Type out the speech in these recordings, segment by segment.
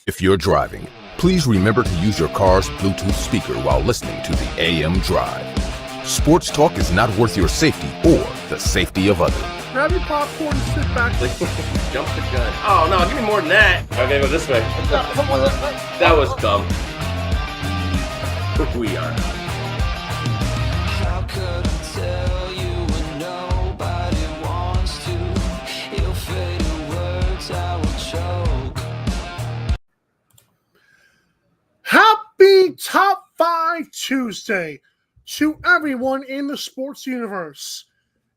If you're driving, please remember to use your car's Bluetooth speaker while listening to the AM Drive. Sports talk is not worth your safety or the safety of others. Grab your popcorn and sit back. Jump the gun. Oh, no, give me more than that. Okay, go this way. That was dumb. We are. How could I tell you when nobody wants to? Ill fated words I will choke. Happy Top 5 Tuesday to everyone in the sports universe.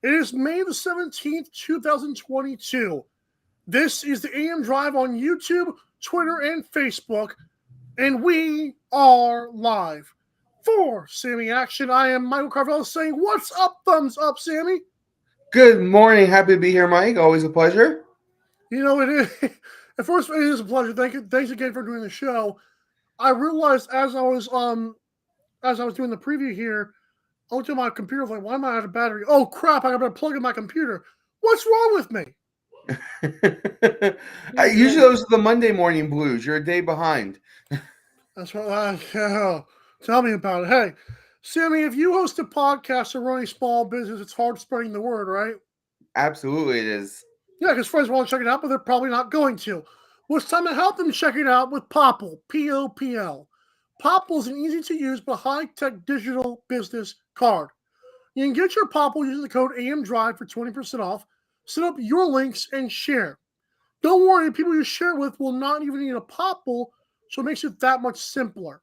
It is May the 17th, 2022. This is the AM Drive on YouTube, Twitter, and Facebook, and we are live. For Sammy Action, I am Michael Carvel saying, what's up, thumbs up, Sammy? Good morning. Happy to be here, Mike. Always a pleasure. You know, it is. At first, it is a pleasure. Thanks again for doing the show. I realized as I was doing the preview here, I looked at my computer, I was like, why am I out of battery? Oh crap, I gotta plug in my computer. What's wrong with me? Usually those are the Monday morning blues. You're a day behind. That's what tell me about it. Hey, Sammy, if you host a podcast or run a small business, it's hard spreading the word, right? Absolutely it is. Yeah, because friends want to check it out, but they're probably not going to. Well, it's time to help them check it out with Popl, P-O-P-L. Popl is an easy-to-use but high-tech digital business card. You can get your Popl using the code AMDRIVE for 20% off. Set up your links and share. Don't worry, people you share with will not even need a Popl, so it makes it that much simpler.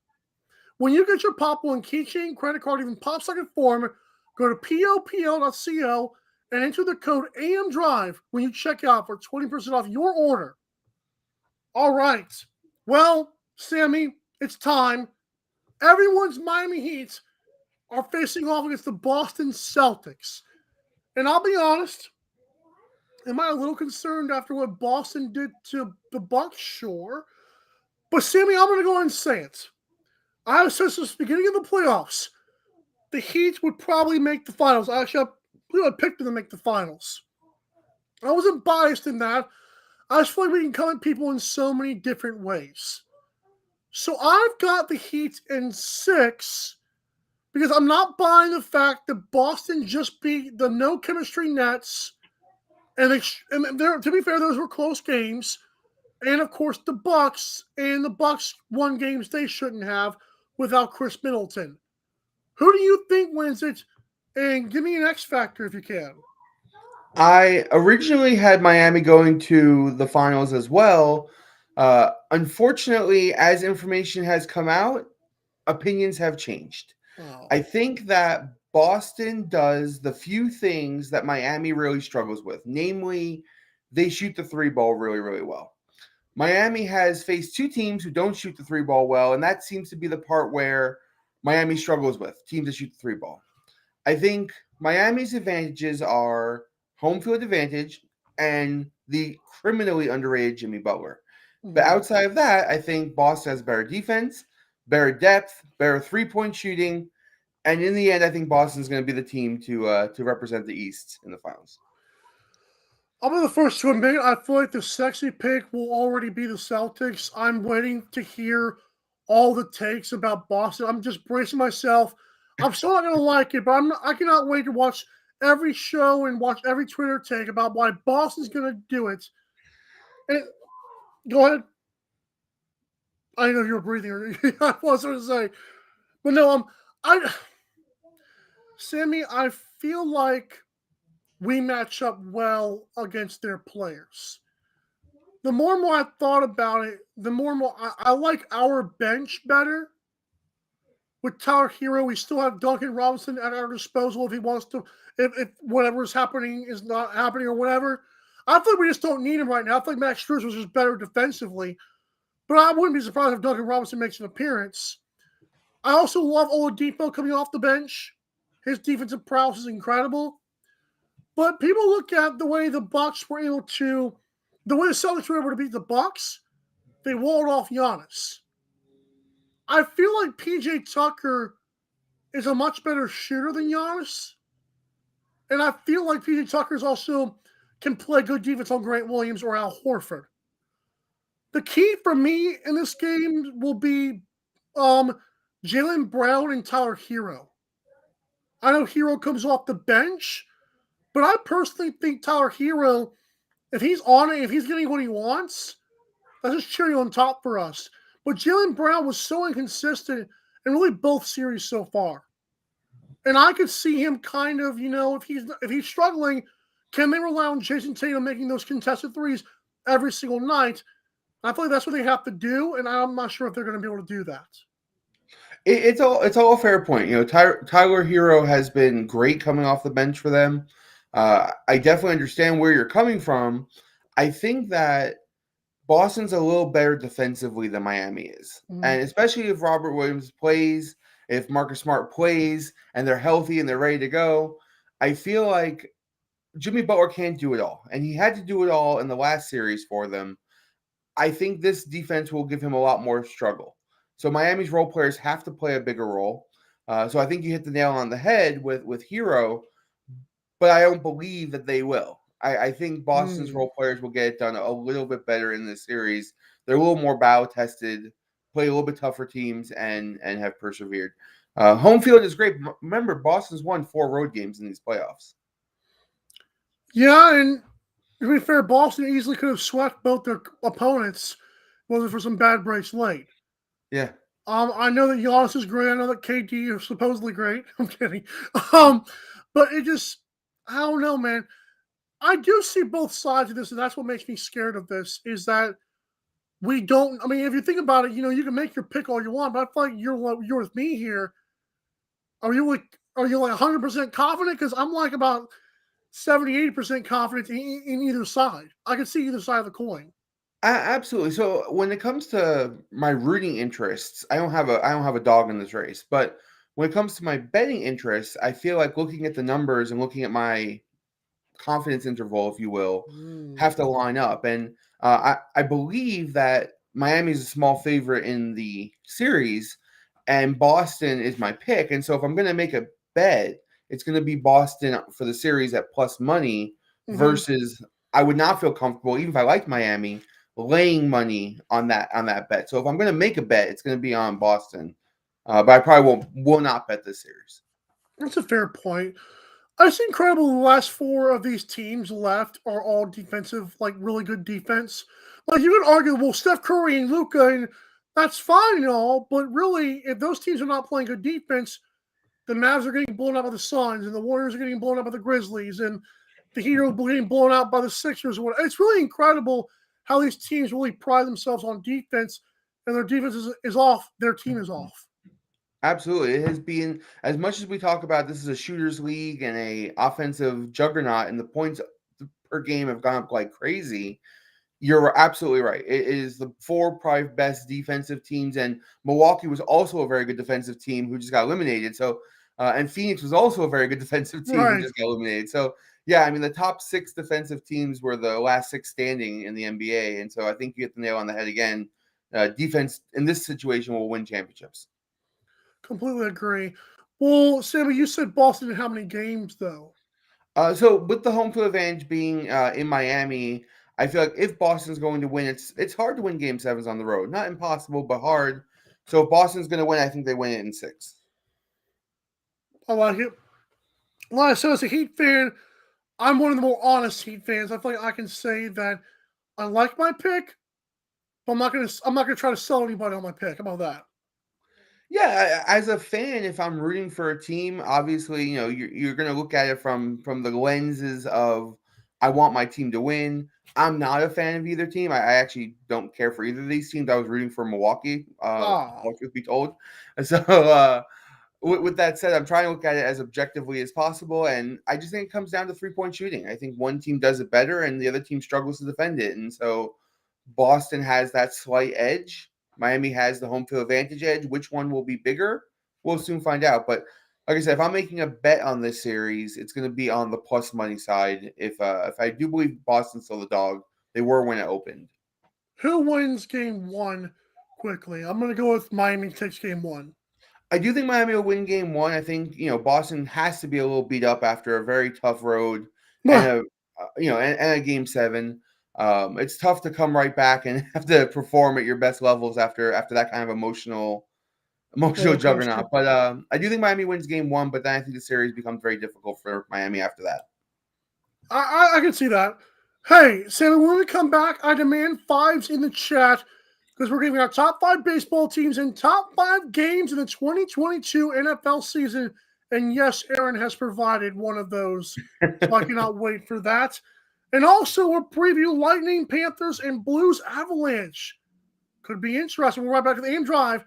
When you get your Popl in keychain, credit card, even pop-socket form, go to popl.co and enter the code AMDRIVE when you check out for 20% off your order. All right. Well, Sammy, it's time. Everyone's Miami Heat are facing off against the Boston Celtics. And I'll be honest, am I a little concerned after what Boston did to the Bucks? Sure. But Sammy, I'm going to go ahead and say it. I have said since the beginning of the playoffs, the Heat would probably make the finals. Actually, I picked them to make the finals. I wasn't biased in that. I just feel like we can come at people in so many different ways. So I've got the Heat in 6 because I'm not buying the fact that Boston just beat the no chemistry Nets. And to be fair, those were close games. And of course, the Bucks won games they shouldn't have without Chris Middleton. Who do you think wins it? And give me an X factor if you can. I originally had Miami going to the finals as well. Unfortunately, as information has come out, opinions have changed. Oh. I think that Boston does the few things that Miami really struggles with. Namely, they shoot the three ball really, really well. Miami has faced two teams who don't shoot the three ball well, and that seems to be the part where Miami struggles with, teams that shoot the three ball. I think Miami's advantages are home field advantage and the criminally underrated Jimmy Butler. But outside of that, I think Boston has better defense, better depth, better three-point shooting, and in the end, I think Boston's going to be the team to represent the East in the finals. I'll be the first to admit, I feel like the sexy pick will already be the Celtics. I'm waiting to hear all the takes about Boston. I'm just bracing myself. I'm still not going to like it, but I cannot wait to watch every show and watch every Twitter take about why Boston's going to do it. And go ahead. I know you're breathing. I was going to say. But no, Sammy, I feel like we match up well against their players. The more and more I thought about it, the more and more I like our bench better. With Tyler Hero, we still have Duncan Robinson at our disposal if he wants to, if whatever is happening is not happening or whatever. I feel like we just don't need him right now. I feel like Max Strus was just better defensively. But I wouldn't be surprised if Duncan Robinson makes an appearance. I also love Oladipo coming off the bench. His defensive prowess is incredible. But people look at the way the Celtics were able to beat the Bucks. They walled off Giannis. I feel like PJ Tucker is a much better shooter than Giannis. And I feel like PJ Tucker's also can play good defense on Grant Williams or Al Horford. The key for me in this game will be Jaylen Brown and Tyler Hero. I know Hero comes off the bench, but I personally think Tyler Hero, if he's on it, if he's getting what he wants, that's just cherry on top for us. But Jaylen Brown was so inconsistent in really both series so far. And I could see him kind of, if he's struggling, can they rely on Jason Tatum making those contested threes every single night? I feel like that's what they have to do, and I'm not sure if they're going to be able to do that. It's all a fair point. Tyler Hero has been great coming off the bench for them. I definitely understand where you're coming from. I think that Boston's a little better defensively than Miami is. And especially if Robert Williams plays, if Marcus Smart plays, and they're healthy and they're ready to go, I feel like Jimmy Butler can't do it all. And he had to do it all in the last series for them. I think this defense will give him a lot more struggle. So Miami's role players have to play a bigger role. So I think you hit the nail on the head with Hero, but I don't believe that they will. I think Boston's role players will get it done a little bit better in this series. They're a little more battle tested, play a little bit tougher teams, and have persevered. Home field is great. Remember, Boston's won 4 road games in these playoffs. Yeah, and to be fair, Boston easily could have swept both their opponents, wasn't for some bad breaks late. Yeah. I know that Giannis is great. I know that KD is supposedly great. I'm kidding. But it just, I don't know, man. I do see both sides of this, and that's what makes me scared of this, is that we don't, I mean, if you think about it, you can make your pick all you want, but I feel like you're with me here. Are you like 100% confident? Because I'm like about 70-80% confident in either side. I can see either side of the coin. Absolutely. So when it comes to my rooting interests, I don't have a dog in this race. But when it comes to my betting interests, I feel like looking at the numbers and looking at my confidence interval, if you will, have to line up. And I believe that Miami is a small favorite in the series, and Boston is my pick. And so if I'm going to make a bet, it's going to be Boston for the series at plus money versus I would not feel comfortable, even if I liked Miami, laying money on that bet. So if I'm going to make a bet, it's going to be on Boston. But I probably will not bet this series. That's a fair point. It's incredible the last 4 of these teams left are all defensive, like really good defense. Like you could argue, well, Steph Curry and Luka, and that's fine and all, but really, if those teams are not playing good defense, the Mavs are getting blown out by the Suns, and the Warriors are getting blown out by the Grizzlies, and the Heat are getting blown out by the Sixers. Or whatever. It's really incredible how these teams really pride themselves on defense, and their defense is off, their team is off. Absolutely. It has been, as much as we talk about this is a shooters league and a offensive juggernaut and the points per game have gone up like crazy, you're absolutely right. It is the 4 probably best defensive teams, and Milwaukee was also a very good defensive team who just got eliminated. So, and Phoenix was also a very good defensive team who just got eliminated. So, yeah, I mean, the top 6 defensive teams were the last 6 standing in the NBA, and so I think you hit the nail on the head again. Defense in this situation will win championships. Completely agree. Well, Sammy, you said Boston in how many games, though? So with the home field advantage being in Miami, I feel like if Boston's going to win, it's hard to win Game 7s on the road. Not impossible, but hard. So if Boston's going to win, I think they win it in 6. I like it. Like I said, as a Heat fan, I'm one of the more honest Heat fans. I feel like I can say that I like my pick, but I'm not gonna try to sell anybody on my pick. How about that? Yeah, as a fan, if I'm rooting for a team, obviously, you're going to look at it from the lenses of I want my team to win. I'm not a fan of either team. I actually don't care for either of these teams. I was rooting for Milwaukee, truth be told. So with that said, I'm trying to look at it as objectively as possible, and I just think it comes down to 3-point shooting. I think one team does it better, and the other team struggles to defend it. And so Boston has that slight edge. Miami has the home field advantage edge. Which one will be bigger? We'll soon find out. But like I said, if I'm making a bet on this series, it's going to be on the plus money side. If I do believe Boston's still the dog, they were when it opened. Who wins Game 1 quickly? I'm going to go with Miami takes Game 1. I do think Miami will win game one. I think, Boston has to be a little beat up after a very tough road and and a game seven. It's tough to come right back and have to perform at your best levels after that kind of emotional Roller coaster. juggernaut. But I do think Miami wins game one, but then I think the series becomes very difficult for Miami after that. I can see that. Hey, Sammy, when we come back, I demand fives in the chat because we're giving our top 5 baseball teams and top 5 games in the 2022 NFL season. And yes, Aaron has provided one of those, so I cannot wait for that. And also, we'll preview Lightning, Panthers, and Blues Avalanche. Could be interesting. We're right back to the AM Drive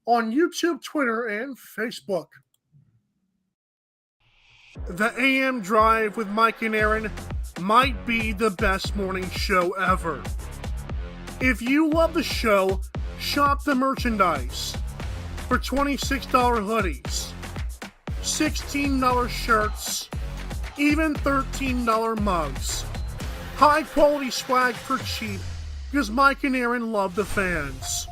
on YouTube, Twitter, and Facebook. The AM Drive with Mike and Aaron might be the best morning show ever. If you love the show, shop the merchandise for $26 hoodies, $16 shirts, even $13 mugs. High quality swag for cheap because Mike and Aaron love the fans.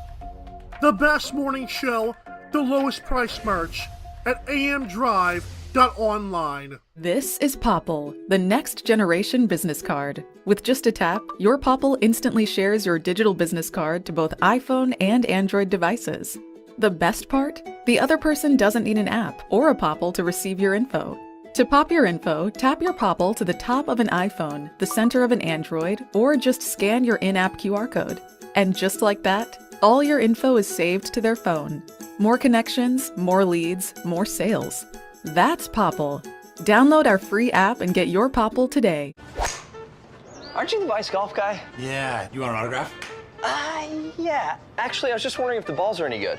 The best morning show, the lowest price merch at amdrive.online. This is Popple, the next generation business card. With just a tap, your Popple instantly shares your digital business card to both iPhone and Android devices. The best part? The other person doesn't need an app or a Popple to receive your info. To pop your info, tap your Popple to the top of an iPhone, the center of an Android, or just scan your in-app QR code. And just like that, all your info is saved to their phone. More connections, more leads, more sales. That's Popple. Download our free app and get your Popple today. Aren't you the Vice Golf guy? Yeah, you want an autograph? Yeah. Actually, I was just wondering if the balls are any good.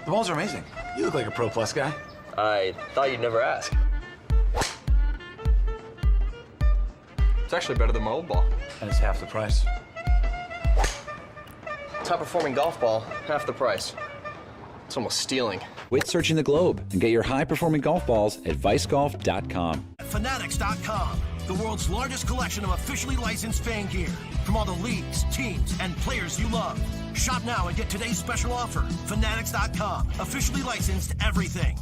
The balls are amazing. You look like a Pro Plus guy. I thought you'd never ask. It's actually better than my old ball. And it's half the price. Top performing golf ball, half the price. It's almost stealing. Quit searching the globe and get your high-performing golf balls at vicegolf.com. Fanatics.com, the world's largest collection of officially licensed fan gear from all the leagues, teams, and players you love. Shop now and get today's special offer. Fanatics.com, officially licensed everything.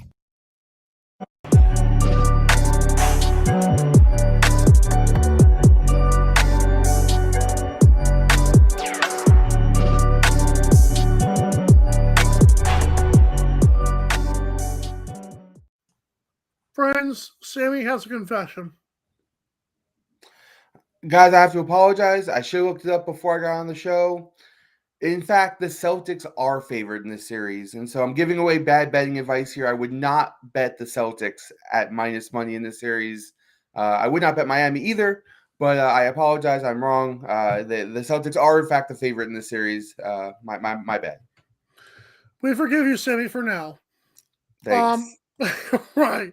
Friends, Sammy has a confession. Guys, I have to apologize. I should have looked it up before I got on the show. In fact, the Celtics are favored in this series, and so I'm giving away bad betting advice here. I would not bet the Celtics at minus money in this series. I would not bet Miami either, but I apologize. I'm wrong. The Celtics are, in fact, the favorite in this series. My bad. We forgive you, Sammy, for now. Thanks. Right.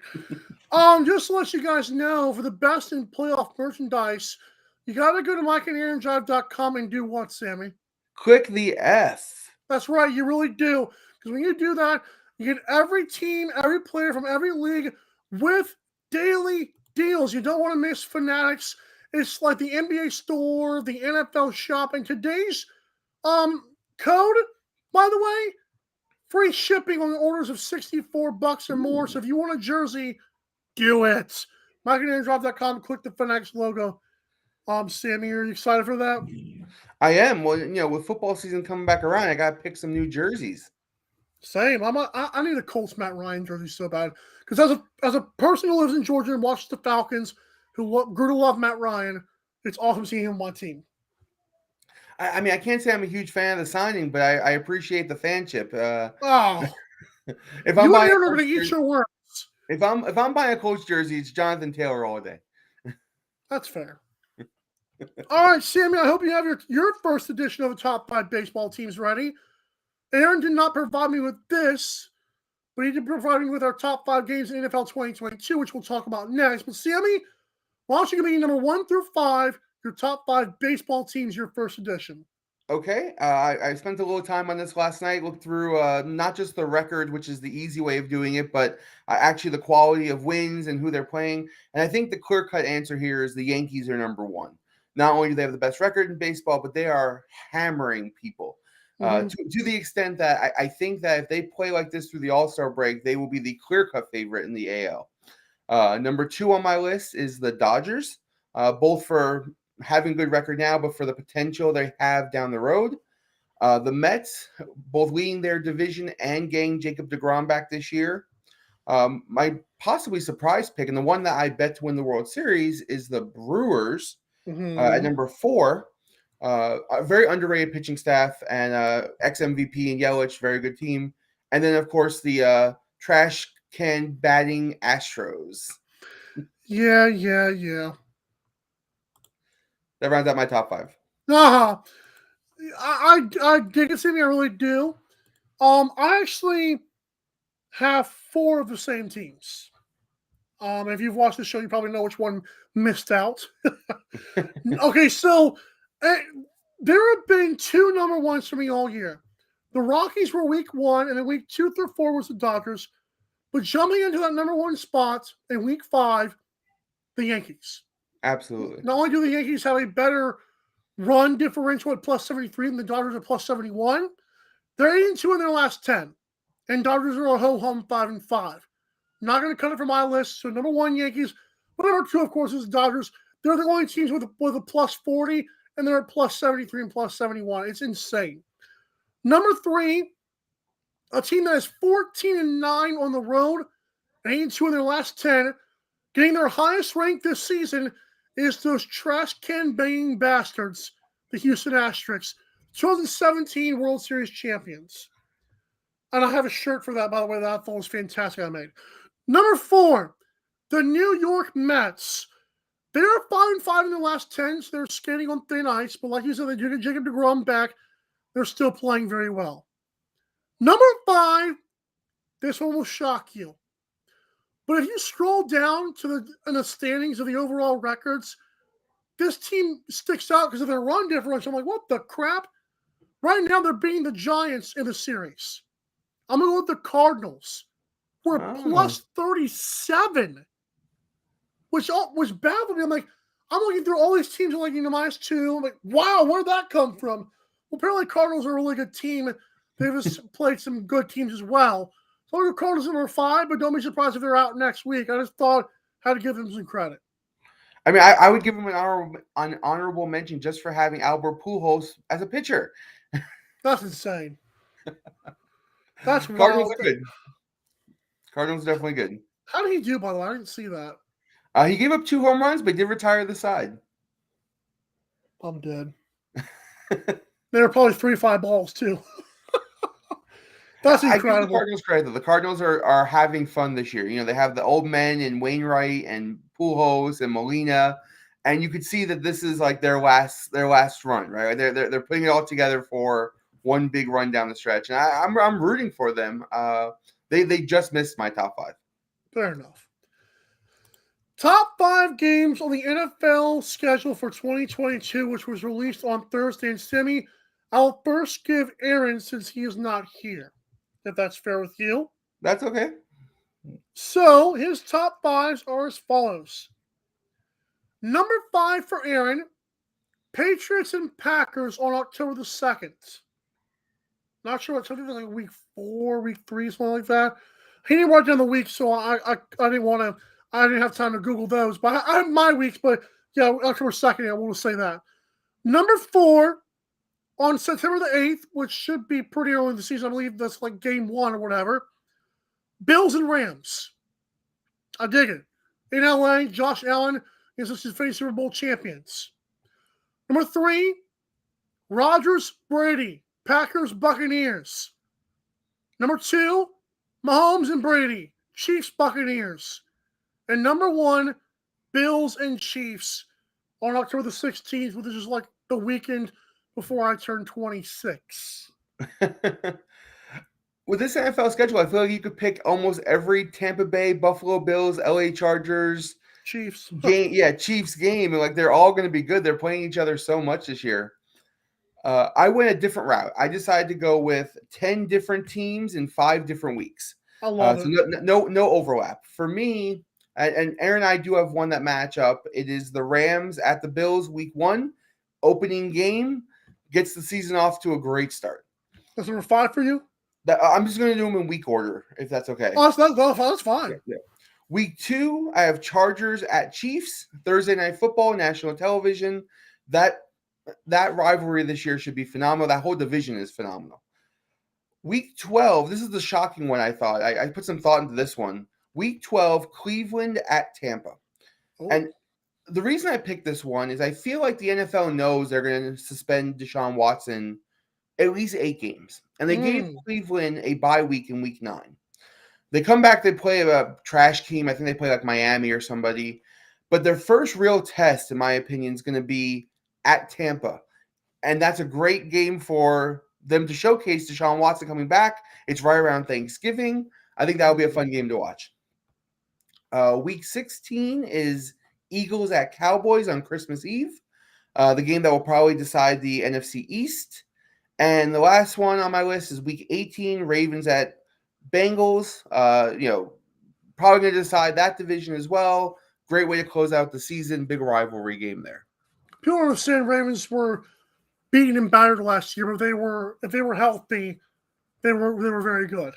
Just to let you guys know, for the best in playoff merchandise, you got to go to mikeandaaronjive.com and do what, Sammy? Click the S. That's right. You really do. Because when you do that, you get every team, every player from every league with daily deals. You don't want to miss Fanatics. It's like the NBA store, the NFL shop, and today's code, by the way, free shipping on orders of $64 or more. So if you want a jersey, do it. MikeandAaronDrive.com, click the Fanatics logo. Sammy, are you excited for that? I am. Well, with football season coming back around, I got to pick some new jerseys. Same. I need a Colts Matt Ryan jersey so bad. Because as a person who lives in Georgia and watches the Falcons, who grew to love Matt Ryan, it's awesome seeing him on my team. I mean, I can't say I'm a huge fan of the signing, but I appreciate the fanship. If I'm buying, going to eat your words. If I'm buying a Colts jersey, it's Jonathan Taylor all day. That's fair. All right, Sammy, I hope you have your first edition of the top 5 baseball teams ready. Aaron did not provide me with this, but he did provide me with our top 5 games in NFL 2022, which we'll talk about next. But Sammy, why don't you give me number 1 through 5, your top 5 baseball teams, your first edition? Okay. I spent a little time on this last night, looked through not just the record, which is the easy way of doing it, but actually the quality of wins and who they're playing. And I think the clear-cut answer here is the Yankees are number 1. Not only do they have the best record in baseball, but they are hammering people. To the extent that I think that if they play like this through the All-Star break, they will be the clear-cut favorite in the AL. Number 2 on my list is the Dodgers, both for having good record now, but for the potential they have down the road. The Mets, both leading their division and getting Jacob deGrom back this year. My possibly surprise pick, and the one that I bet to win the World Series, is the Brewers at number 4. A very underrated pitching staff and ex-MVP and Yelich, very good team. And then, of course, the trash can batting Astros. Yeah. That rounds out my top 5. I dig it, Sammy. I really do. I actually have 4 of the same teams. If you've watched the show, you probably know which one missed out. Okay, so there have been 2 number 1s for me all year. The Rockies were week 1, and then week 2 through 4 was the Dodgers. But jumping into that number 1 spot in week 5, the Yankees. Absolutely. Not only do the Yankees have a better run differential at plus 73 than the Dodgers at plus 71, they're 8-2 in their last 10. And Dodgers are a ho-hum 5-5. Not going to cut it from my list. So number 1, Yankees. But number 2, of course, is the Dodgers. They're the only teams with a plus 40, and they're at plus 73 and plus 71. It's insane. Number 3, a team that is 14-9 on the road, 8-2 in their last 10, getting their highest rank this season is those trash can banging bastards, the Houston Astros, 2017 World Series champions. And I have a shirt for that, by the way, that I thought was fantastic I made. Number 4, the New York Mets. They're 5-5 in the last 10, so they're skating on thin ice. But like you said, they do get Jacob deGrom back. They're still playing very well. Number 5, this one will shock you. But if you scroll down to the standings of the overall records, this team sticks out because of their run differential. I'm like, what the crap? Right now, they're beating the Giants in the series. I'm going to go with the Cardinals. We're plus 37, which was bad for me. I'm like, I'm looking through all these teams and like, -2. I'm like, wow, where'd that come from? Well, apparently Cardinals are a really good team. They've just played some good teams as well. So I'll go Cardinals number 5, but don't be surprised if they're out next week. I just thought I had to give them some credit. I mean, I would give them an honorable mention just for having Albert Pujols as a pitcher. That's insane. That's Cardinals wild. are good. Cardinals are definitely good. How did he do, by the way? I didn't see that. He gave up 2 home runs, but did retire the side. I'm dead. They were probably 3-5 balls, too. That's incredible. I give the Cardinals credit, though. The Cardinals are having fun this year. You know, they have the old men in Wainwright and Pujols and Molina, and you could see that this is like their last run, right? They're putting it all together for one big run down the stretch, and I'm rooting for them. They just missed my top 5. Fair enough. Top 5 games on the NFL schedule for 2022, which was released on Thursday. And Simi, I'll first give Aaron since he is not here, if that's fair with you. That's okay. So his top 5s are as follows. Number 5 for Aaron, Patriots and Packers on October the 2nd. Not sure what, something like week 4, week 3, something like that. He didn't write down the weeks, so I didn't have time to Google those. But I have my weeks, but yeah, October 2nd, I want to say that. Number 4, on September the 8th, which should be pretty early in the season, I believe that's like game 1 or whatever, Bills and Rams. I dig it. In LA, Josh Allen is the defending Super Bowl champions. Number 3, Rodgers, Brady, Packers, Buccaneers. Number 2, Mahomes and Brady, Chiefs, Buccaneers. And number 1, Bills and Chiefs on October the 16th, which is like the weekend before I turn 26. With this NFL schedule, I feel like you could pick almost every Tampa Bay, Buffalo Bills, LA Chargers, Chiefs game. Yeah, Chiefs game. And like they're all going to be good. They're playing each other so much this year. I went a different route. I decided to go with 10 different teams in 5 different weeks. I love it. So no overlap. For me, and Aaron and I do have one that match up. It is the Rams at the Bills week 1. Opening game gets the season off to a great start. That's number 5 for you? I'm just going to do them in week order, if that's okay. Oh, that's fine. Yeah. Week 2, I have Chargers at Chiefs, Thursday Night Football, national television. That rivalry this year should be phenomenal. That whole division is phenomenal. Week 12, this is the shocking one, I thought. I put some thought into this one. Week 12, Cleveland at Tampa. Oh. And the reason I picked this one is I feel like the NFL knows they're going to suspend Deshaun Watson at least 8 games. And they gave Cleveland a bye week in week 9. They come back, they play a trash team. I think they play like Miami or somebody. But their first real test, in my opinion, is going to be at Tampa. And that's a great game for them to showcase Deshaun Watson coming back. It's right around Thanksgiving. I think that will be a fun game to watch. Week 16 is Eagles at Cowboys on Christmas Eve. The game that will probably decide the NFC East. And the last one on my list is Week 18, Ravens at Bengals. Probably going to decide that division as well. Great way to close out the season. Big rivalry game there. People understand Ravens were beaten and battered last year, but if they were healthy, they were very good.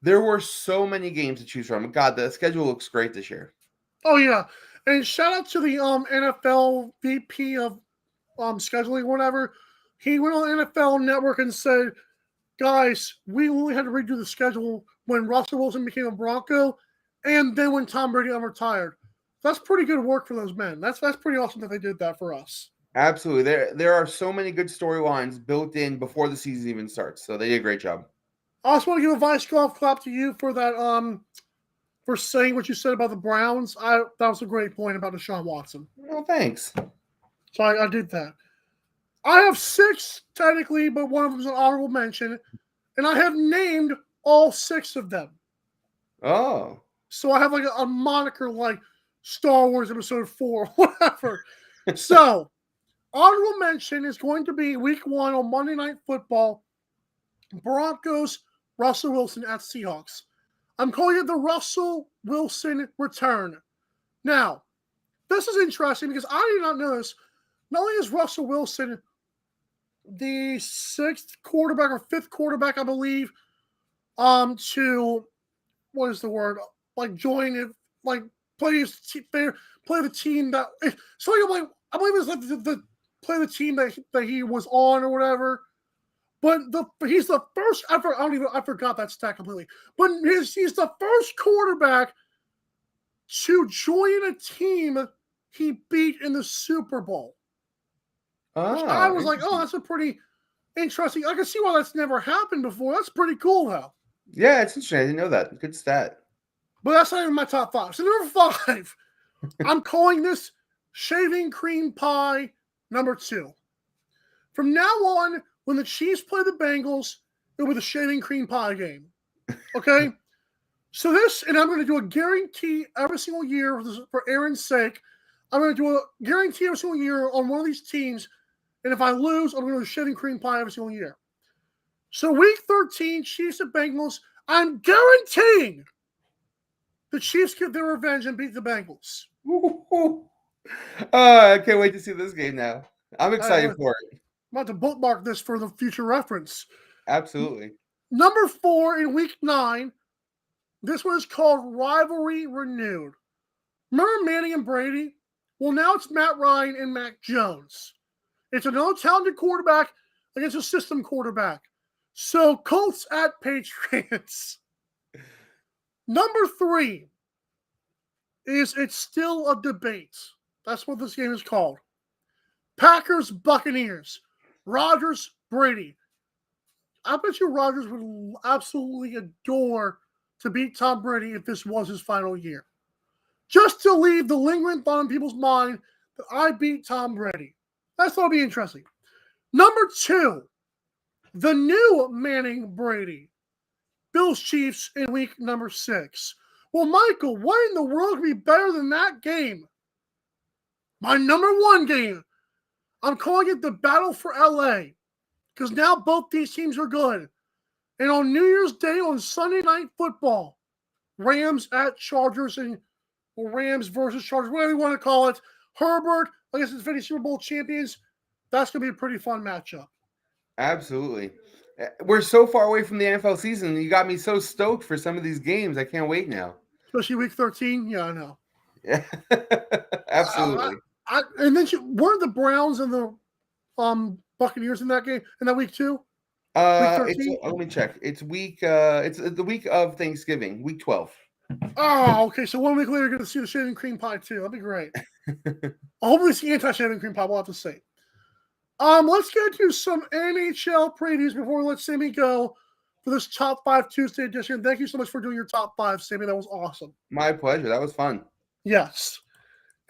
There were so many games to choose from. God, the schedule looks great this year. Oh yeah, and shout out to the NFL VP of scheduling, whatever. He went on the NFL Network and said, "Guys, we only had to redo the schedule when Russell Wilson became a Bronco, and then when Tom Brady retired." That's pretty good work for those men. That's pretty awesome that they did that for us. Absolutely. There are so many good storylines built in before the season even starts. So they did a great job. I also want to give a Vice golf clap to you for that, for saying what you said about the Browns. That was a great point about Deshaun Watson. Well, thanks. So I did that. I have 6 technically, but one of them is an honorable mention, and I have named all 6 of them. Oh. So I have like a moniker like Star Wars Episode 4, whatever. So honorable mention is going to be Week 1 on Monday Night Football. Broncos, Russell Wilson at Seahawks. I'm calling it the Russell Wilson return. Now, this is interesting because I did not know this. Not only is Russell Wilson the 6th quarterback or 5th quarterback, I believe, to what is the word? Like join it, like play the team that. So I believe it's like the play the team that he was on or whatever. But he's the first ever. I forgot that stat completely. But he's the first quarterback to join a team he beat in the Super Bowl. I was like, oh, that's a pretty interesting. I can see why that's never happened before. That's pretty cool, though. Yeah, it's interesting. I didn't know that. Good stat. But that's not even my top 5. So number 5, I'm calling this shaving cream pie number 2. From now on, when the Chiefs play the Bengals, it'll be the shaving cream pie game. Okay? So and I'm going to do a guarantee every single year for Aaron's sake. I'm going to do a guarantee every single year on one of these teams. And if I lose, I'm going to do a shaving cream pie every single year. So week 13, Chiefs and Bengals, I'm guaranteeing the Chiefs get their revenge and beat the Bengals. I can't wait to see this game now. I'm excited for it. I'm about to bookmark this for the future reference. Absolutely. Number 4 in week 9, this one is called Rivalry Renewed. Remember Manning and Brady? Well, now it's Matt Ryan and Mac Jones. It's another talented quarterback against a system quarterback. So Colts at Patriots. Number 3 is it's still a debate. That's what this game is called. Packers, Buccaneers. Rodgers, Brady. I bet you Rodgers would absolutely adore to beat Tom Brady if this was his final year. Just to leave the lingering thought in people's mind that I beat Tom Brady. That's going to be interesting. Number 2, the new Manning Brady. Bills Chiefs in week number 6. Well, Michael, what in the world could be better than that game? My number 1 game. I'm calling it the Battle for LA. Because now both these teams are good. And on New Year's Day on Sunday Night Football, Rams at Chargers or Rams versus Chargers, whatever you want to call it. Herbert against the defending Super Bowl champions. That's going to be a pretty fun matchup. Absolutely. We're so far away from the NFL season. You got me so stoked for some of these games. I can't wait now. Especially week 13. Yeah, I know. Yeah, absolutely. And then weren't the Browns and the Buccaneers in that game in that week too? Week 13? Let me check. It's the week of Thanksgiving, week 12. Oh, okay. So 1 week later, you're going to see the shaving cream pie too. That'd be great. I'll hopefully see anti-shaving cream pie. We'll have to see. Let's get to some NHL previews before we let Sammy go for this Top 5 Tuesday edition. Thank you so much for doing your Top 5, Sammy. That was awesome. My pleasure. That was fun. Yes.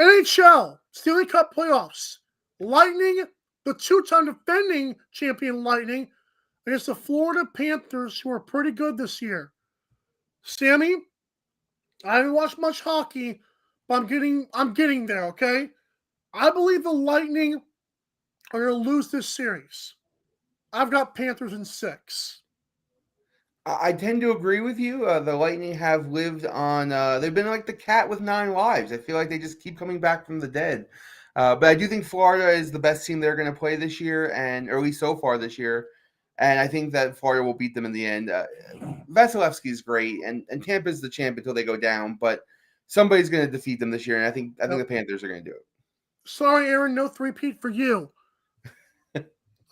NHL, Stanley Cup playoffs. Lightning, the two-time defending champion Lightning, against the Florida Panthers, who are pretty good this year. Sammy, I haven't watched much hockey, but I'm getting there, okay? I believe the Lightning are going to lose this series. I've got Panthers in 6. I tend to agree with you. The Lightning have lived on. They've been like the cat with 9 lives. I feel like they just keep coming back from the dead. But I do think Florida is the best team they're going to play this year, or at least so far this year. And I think that Florida will beat them in the end. Vasilevsky is great, and Tampa's the champ until they go down. But somebody's going to defeat them this year, and I think the Panthers are going to do it. Sorry, Aaron, no 3-peat for you.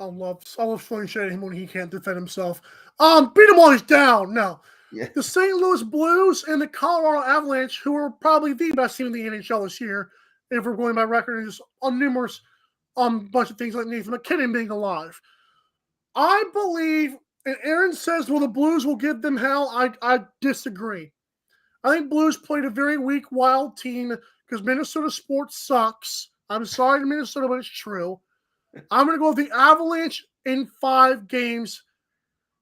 I love throwing shade at him when he can't defend himself. Beat him while he's down. No. Yeah. The St. Louis Blues and the Colorado Avalanche, who are probably the best team in the NHL this year, if we're going by record, and just on numerous bunch of things like Nathan McKinnon being alive. I believe, and Aaron says, well, the Blues will give them hell. I disagree. I think Blues played a very weak, wild team because Minnesota sports sucks. I'm sorry to Minnesota, but it's true. I'm going to go with the Avalanche in 5 games.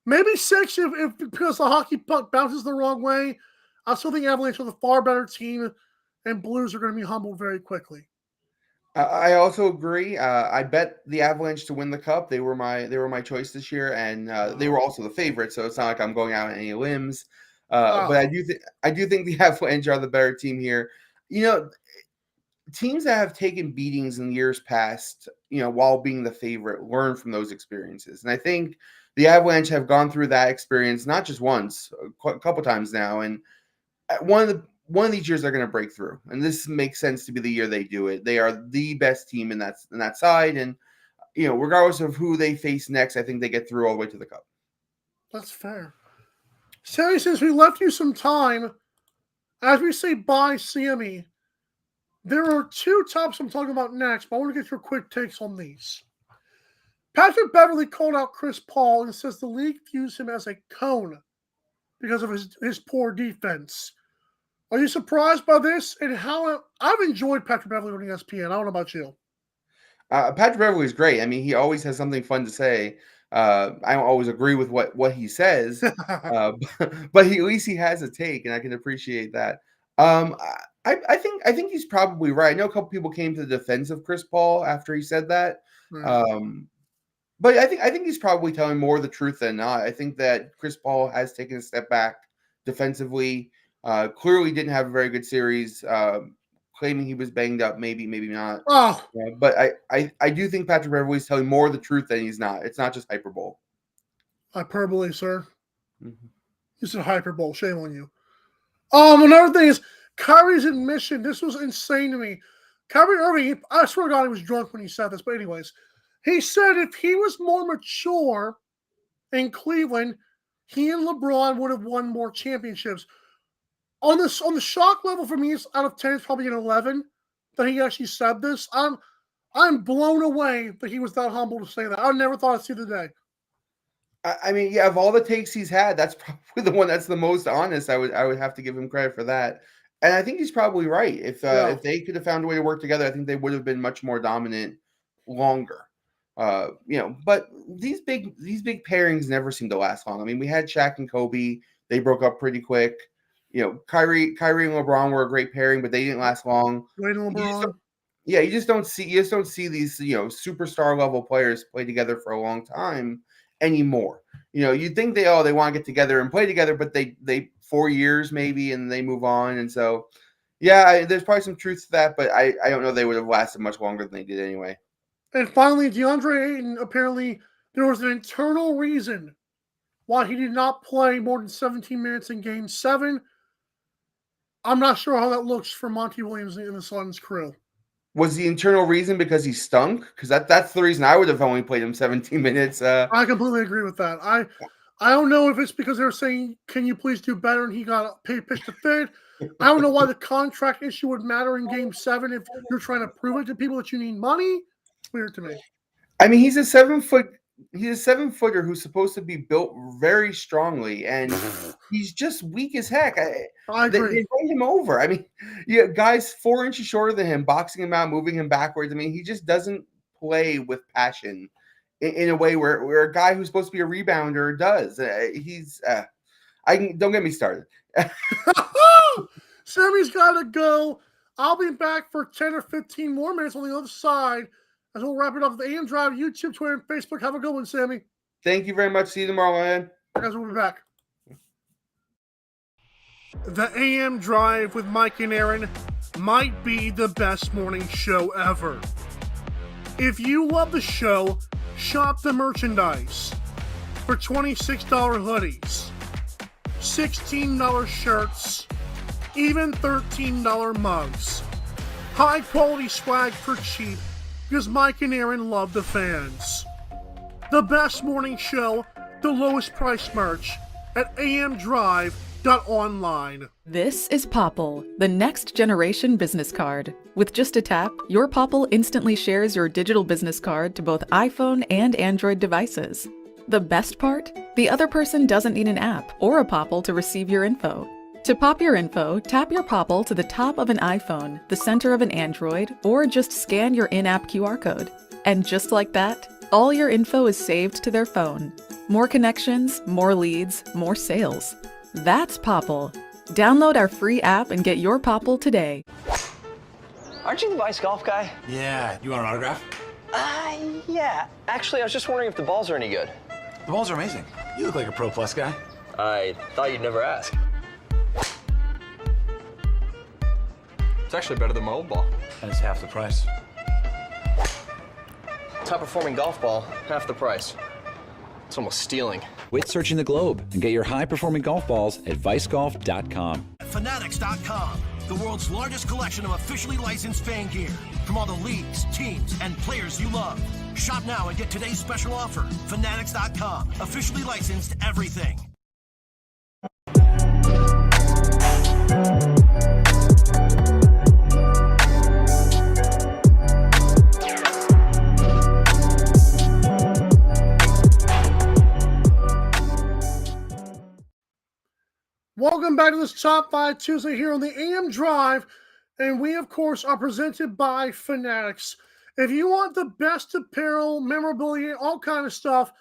Maybe 6 if because the hockey puck bounces the wrong way. I still think Avalanche are the far better team, and Blues are going to be humbled very quickly. I also agree. I bet the Avalanche to win the cup. They were my choice this year, and they were also the favorite. So it's not like I'm going out on any limbs. But I do think the Avalanche are the better team here. You know, teams that have taken beatings in years past, while being the favorite, learn from those experiences. And I think the Avalanche have gone through that experience not just once, a couple times now. And one of these years they're going to break through, and this makes sense to be the year they do it. They are the best team in that side, and regardless of who they face next, I think they get through all the way to the cup. That's fair. Sammy, since we left you some time, as we say bye, Sammy, there are 2 topics I'm talking about next, but I want to get your quick takes on these. Patrick Beverley called out Chris Paul and says the league views him as a cone because of his poor defense. Are you surprised by this? And how I've enjoyed Patrick Beverley on ESPN. I don't know about you. Patrick Beverley is great. I mean, he always has something fun to say. I don't always agree with what he says, but at least he has a take, and I can appreciate that. I think he's probably right. I know a couple people came to the defense of Chris Paul after he said that. But I think he's probably telling more of the truth than not. I think that Chris Paul has taken a step back defensively. Clearly didn't have a very good series. Claiming he was banged up, maybe not. But I do think Patrick Beverley is telling more of the truth than he's not. It's not just hyperbole. Hyperbole, sir. Mm-hmm. You said hyperbole. Shame on you. Another thing is Kyrie's admission. This was insane to me. Kyrie Irving, I swear to God, he was drunk when he said this. But anyways, he said if he was more mature in Cleveland, he and LeBron would have won more championships. On the shock level for me, out of 10, it's probably an 11 that he actually said this. I'm blown away that he was that humble to say that. I never thought I'd see the day. I mean, yeah, of all the takes he's had, that's probably the one that's the most honest. I would have to give him credit for that. And I think he's probably right. If they could have found a way to work together, I think they would have been much more dominant longer. But these big pairings never seem to last long. I mean, we had Shaq and Kobe. They broke up pretty quick. Kyrie and LeBron were a great pairing, but they didn't last long. You just don't see these, superstar level players play together for a long time anymore. You'd think they want to get together and play together, but they 4 years maybe, and they move on. And so, there's probably some truth to that, but I don't know they would have lasted much longer than they did anyway. And finally, DeAndre Ayton, apparently there was an internal reason why he did not play more than 17 minutes in Game 7. I'm not sure how that looks for Monty Williams and the Suns crew. Was the internal reason because he stunk? Because that's the reason I would have only played him 17 minutes. I completely agree with that. I don't know if it's because they were saying, can you please do better? And he got paid pitch to fit. I don't know why the contract issue would matter in Game 7 if you're trying to prove it to people that you need money. It's weird to me. I mean, he's a 7-footer who's supposed to be built very strongly, and he's just weak as heck. I agree. They bring him over. I mean, yeah, guys 4 inches shorter than him, boxing him out, moving him backwards. I mean, he just doesn't play with passion in a way where a guy who's supposed to be a rebounder does. Don't get me started. Sammy's got to go. I'll be back for 10 or 15 more minutes on the other side as we'll wrap it up with the AM Drive, YouTube, Twitter, and Facebook. Have a good one, Sammy. Thank you very much. See you tomorrow, man. Guys, we'll be back. The AM Drive with Mike and Aaron might be the best morning show ever. If you love the show, shop the merchandise for $26 hoodies, $16 shirts, even $13 mugs. High quality swag for cheap because Mike and Aaron love the fans. The best morning show, the lowest price merch at amdrive.online. This is Popple, the next generation business card. With just a tap, your Popple instantly shares your digital business card to both iPhone and Android devices. The best part? The other person doesn't need an app or a Popple to receive your info. To pop your info, tap your Popple to the top of an iPhone, the center of an Android, or just scan your in-app QR code. And just like that, all your info is saved to their phone. More connections, more leads, more sales. That's Popple. Download our free app and get your Popple today. Aren't you the Vice Golf guy? Yeah, you want an autograph? Yeah. Actually, I was just wondering if the balls are any good. The balls are amazing. You look like a Pro Plus guy. I thought you'd never ask. It's actually better than my old ball. And it's half the price. Top performing golf ball, half the price. It's almost stealing. Quit searching the globe and get your high-performing golf balls at vicegolf.com. Fanatics.com, the world's largest collection of officially licensed fan gear from all the leagues, teams, and players you love. Shop now and get today's special offer. Fanatics.com, officially licensed everything. Welcome back to this Top 5 Tuesday here on the AM Drive, and we, of course, are presented by Fanatics. If you want the best apparel, memorabilia, all kind of stuff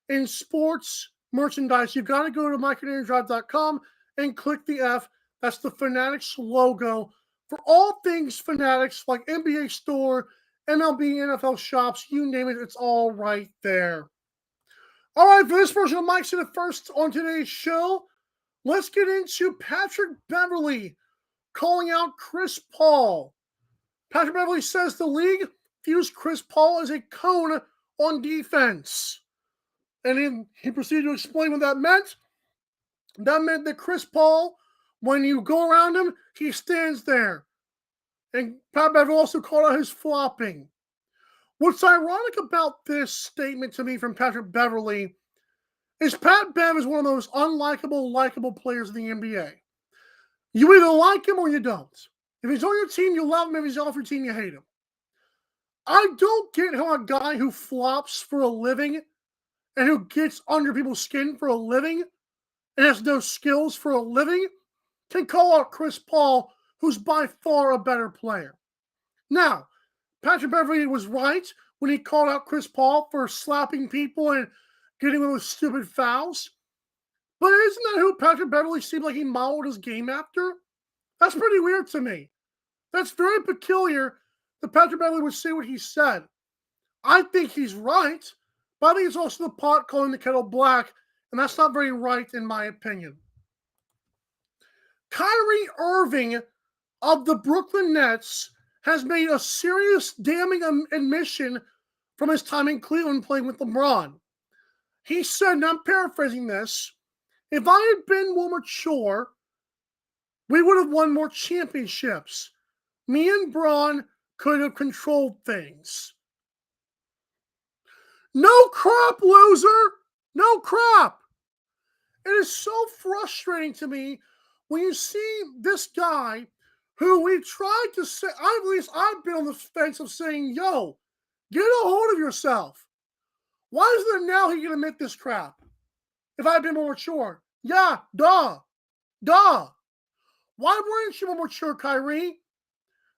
in sports merchandise, you've got to go to MikeandAaronDrive.com and click the F. That's the Fanatics logo. For all things Fanatics, like NBA Store, MLB, NFL shops, you name it, it's all right there. All right, for this version of Mike's in the first on today's show, let's get into Patrick Beverley calling out Chris Paul. Patrick Beverley says the league views Chris Paul as a cone on defense. And then he proceeded to explain what that meant. That meant that Chris Paul, when you go around him, he stands there. And Pat Bev also called out his flopping. What's ironic about this statement to me from Patrick Beverley is Pat Bev is one of those unlikable, likable players in the NBA. You either like him or you don't. If he's on your team, you love him. If he's off your team, you hate him. I don't get how a guy who flops for a living and who gets under people's skin for a living and has no skills for a living can call out Chris Paul, who's by far a better player. Now, Patrick Beverley was right when he called out Chris Paul for slapping people and getting away with stupid fouls. But isn't that who Patrick Beverley seemed like he modeled his game after? That's pretty weird to me. That's very peculiar that Patrick Beverley would say what he said. I think he's right, but I think it's also the pot calling the kettle black, and that's not very right in my opinion. Kyrie Irving of the Brooklyn Nets has made a serious damning admission from his time in Cleveland playing with LeBron. He said, and I'm paraphrasing this, if I had been more mature, we would have won more championships. Me and Braun could have controlled things. No crap, loser! No crap! It is so frustrating to me when you see this guy who we tried to say, at least I've been on the fence of saying, yo, get a hold of yourself. Why is it now he can admit this crap? If I had been more mature. Yeah, duh. Why weren't you more mature, Kyrie?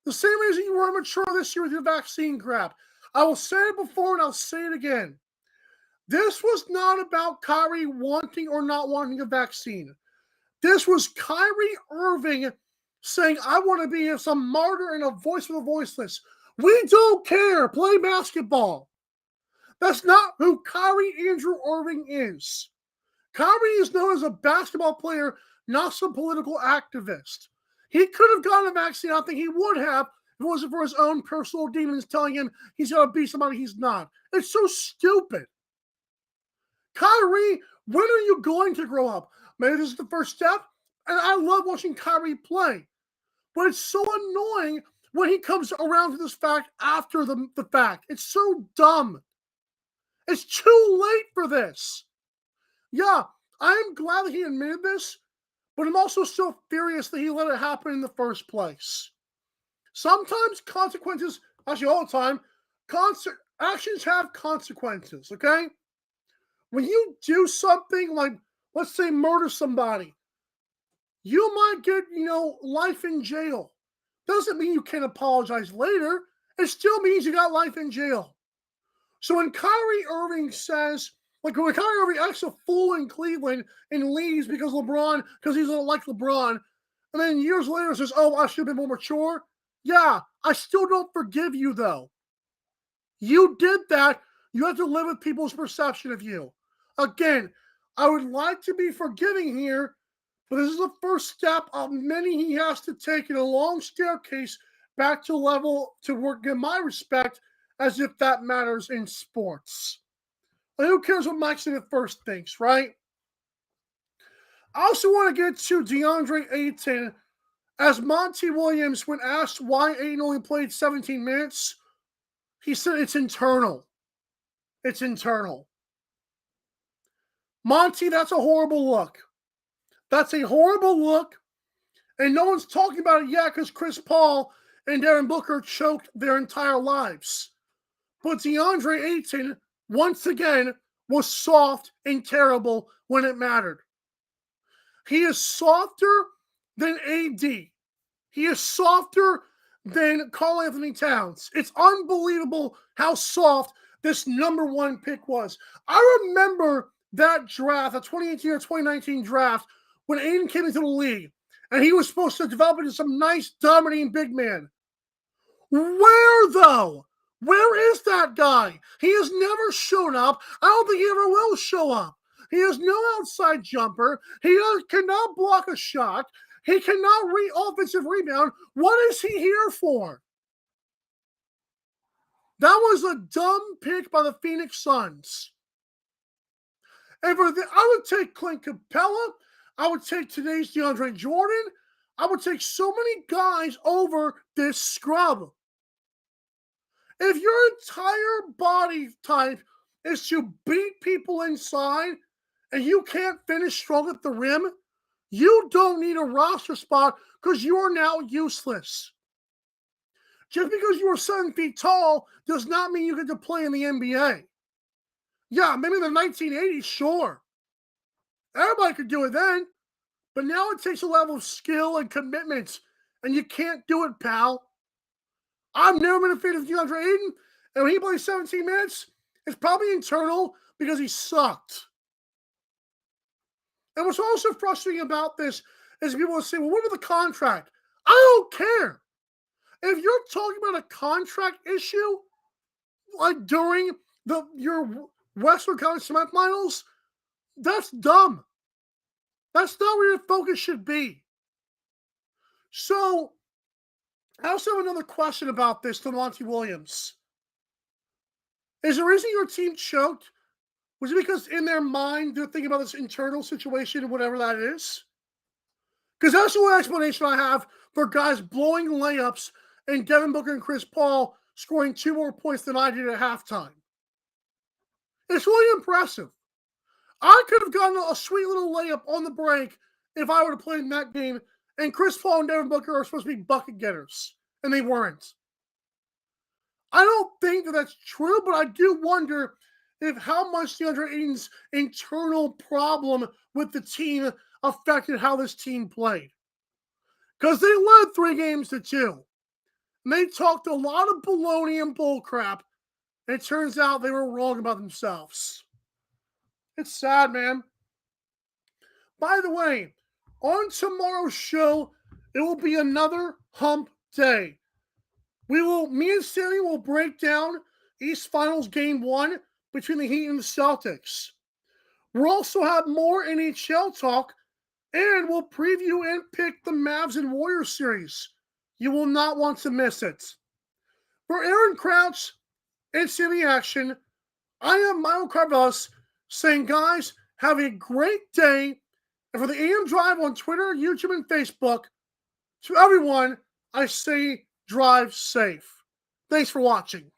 The same reason you weren't mature this year with your vaccine crap. I will say it before and I'll say it again. This was not about Kyrie wanting or not wanting a vaccine. This was Kyrie Irving saying, I want to be some martyr and a voice for the voiceless. We don't care. Play basketball. That's not who Kyrie Andrew Irving is. Kyrie is known as a basketball player, not some political activist. He could have gotten a vaccine. I think he would have if it wasn't for his own personal demons telling him he's got to be somebody he's not. It's so stupid. Kyrie, when are you going to grow up? Maybe this is the first step, and I love watching Kyrie play. But it's so annoying when he comes around to this fact after the fact. It's so dumb. It's too late for this. Yeah, I'm glad that he admitted this, but I'm also so furious that he let it happen in the first place. Sometimes consequences, actually all the time, actions have consequences, okay? When you do something like, let's say, murder somebody, you might get, life in jail. Doesn't mean you can't apologize later. It still means you got life in jail. So when Kyrie Irving says, when Kyrie Irving acts a fool in Cleveland and leaves because he doesn't like LeBron, and then years later says, oh, I should have been more mature. Yeah, I still don't forgive you, though. You did that. You have to live with people's perception of you. Again, I would like to be forgiving here, but this is the first step of many he has to take in a long staircase back to level to work in my respect, as if that matters in sports. And who cares what Mike Smith first thinks, right? I also want to get to DeAndre Ayton, as Monty Williams, when asked why Ayton only played 17 minutes, he said it's internal. It's internal. Monty, that's a horrible look. That's a horrible look. And no one's talking about it yet because Chris Paul and Devin Booker choked their entire lives. But DeAndre Ayton, once again, was soft and terrible when it mattered. He is softer than AD. He is softer than Karl Anthony Towns. It's unbelievable how soft this number one pick was. I remember that draft, the 2018 or 2019 draft, when Ayton came into the league, and he was supposed to develop into some nice, dominating big man. Where, though? Where is that guy? He has never shown up. I don't think he ever will show up. He has no outside jumper. He cannot block a shot. He cannot offensive rebound. What is he here for? That was a dumb pick by the Phoenix Suns. And I would take Clint Capella. I would take today's DeAndre Jordan. I would take so many guys over this scrub. If your entire body type is to beat people inside and you can't finish strong at the rim, you don't need a roster spot because you are now useless. Just because you are 7 feet tall does not mean you get to play in the NBA. Yeah, maybe in the 1980s, sure. Everybody could do it then. But now it takes a level of skill and commitment, and you can't do it, pal. I've never been a fan of DeAndre Ayton, and when he plays 17 minutes, it's probably internal because he sucked. And what's also frustrating about this is people will say, well, what about the contract? I don't care. If you're talking about a contract issue, like during your Western Conference semifinals, that's dumb. That's not where your focus should be. So, I also have another question about this to Monty Williams. Is the reason your team choked Was it because in their mind they're thinking about this internal situation, whatever that is? Because that's the only explanation I have for guys blowing layups and Devin Booker and Chris Paul scoring 2 more points than I did at halftime. It's really impressive. I could have gotten a sweet little layup on the break if I would have played in that game, and Chris Paul and Devin Booker are supposed to be bucket getters, and they weren't. I don't think that that's true, but I do wonder if how much DeAndre Ayton's internal problem with the team affected how this team played. Because they led 3-2. And they talked a lot of baloney and bullcrap, and it turns out they were wrong about themselves. It's sad, man. By the way, on tomorrow's show, it will be another hump day. Me and Sammy will break down East Finals Game 1 between the Heat and the Celtics. We'll also have more NHL talk, and we'll preview and pick the Mavs and Warriors series. You will not want to miss it. For Aaron Crouch and Sammy Action, I am Michael Carvelis saying, guys, have a great day. And for the AM Drive on Twitter, YouTube, and Facebook, to everyone, I say drive safe. Thanks for watching.